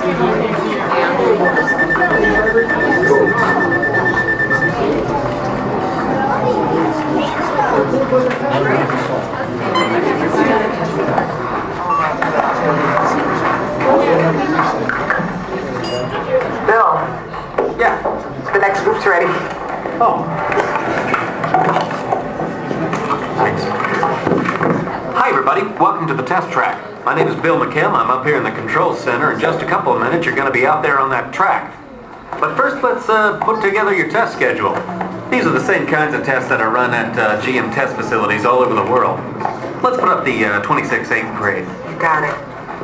Bill. Yeah. The next group's ready. Oh. Thanks. Hi, everybody. Welcome to the test track. My name is Bill McKim. I'm up here in the control center. In just a couple of minutes, you're going to be out there on that track. But first, let's put together your test schedule. These are the same kinds of tests that are run at GM test facilities all over the world. Let's put up the 26th 8th grade. You got it.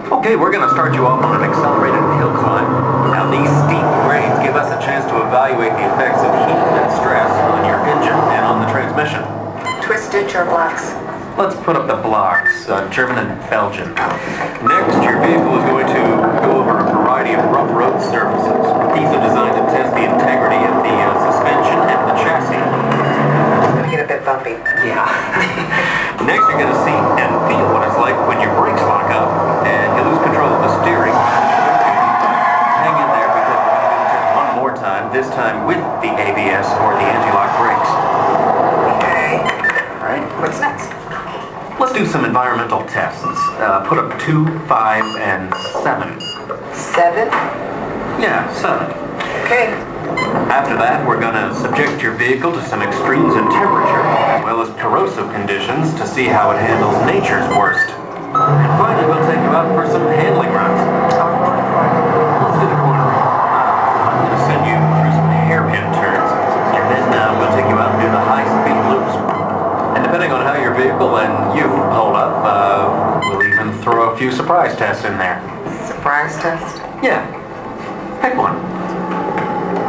Okay, we're going to start you off on an accelerated hill climb. Now, these steep grades give us a chance to evaluate the effects of heat and stress on your engine and on the transmission. Twisted your blocks. Let's put up the blocks, German and Belgian. Next, your vehicle is going to go over a variety of rough road surfaces. These are designed to test the integrity of the suspension and the chassis. It's going to get a bit bumpy. Yeah. Next, you're going to see and feel what it's like when your brakes lock up and you lose control of the steering. Hang in there because we're going to do the test one more time, this time with the ABS or the anti-lock brakes. Okay. All right. What's next? Let's do some environmental tests. Put up 2, 5, and 7. 7? Yeah, 7. Okay. After that, we're going to subject your vehicle to some extremes in temperature, as well as corrosive conditions to see how it handles nature's worst. And finally, we'll take you out for some handling runs. Let's do the cornering. I'm going to send you through some hairpin turns, and then we'll take you out and do the high-speed loops. And depending on how your vehicle and you hold up, we'll even throw a few surprise tests in there. Surprise test? Yeah. Pick one.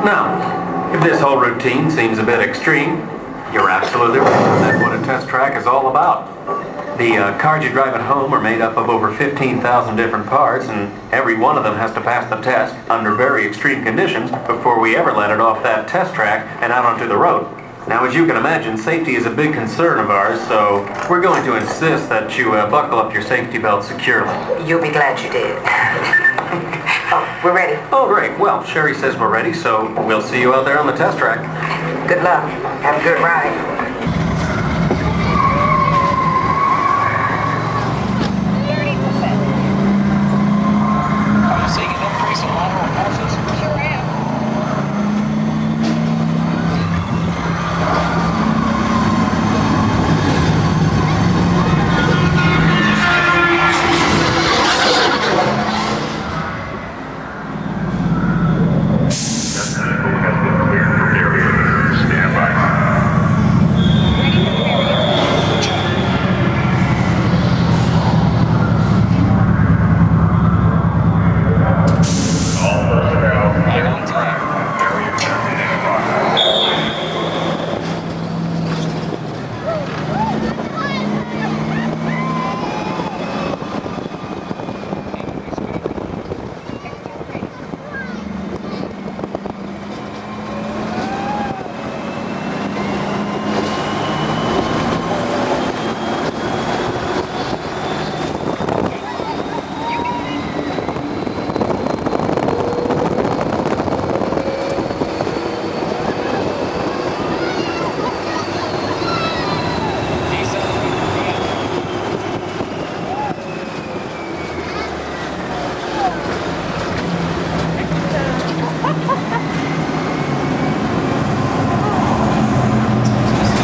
Now, if this whole routine seems a bit extreme, you're absolutely right. That's what a test track is all about. The cars you drive at home are made up of over 15,000 different parts, and every one of them has to pass the test under very extreme conditions before we ever let it off that test track and out onto the road. Now, as you can imagine, safety is a big concern of ours, so we're going to insist that you buckle up your safety belt securely. You'll be glad you did. Oh, we're ready. Oh, great. Well, Sherry says we're ready, so we'll see you out there on the test track. Good luck. Have a good ride. 30%. Are you seeing an increase in lateral forces? Sure am.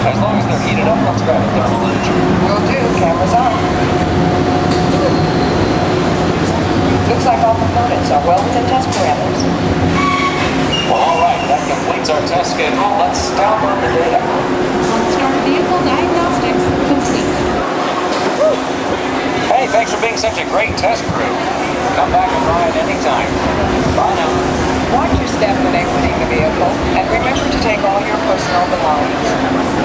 As long as they're heated up, let's grab a thermal image. Will do. Camera's on. Looks like all components are well within test parameters. Well, all right, that completes our test schedule. Let's download the data. Start vehicle diagnostics complete. Hey, thanks for being such a great test crew. Come back and ride anytime. Bye now. Watch your step when exiting the vehicle, and remember to take all your personal belongings.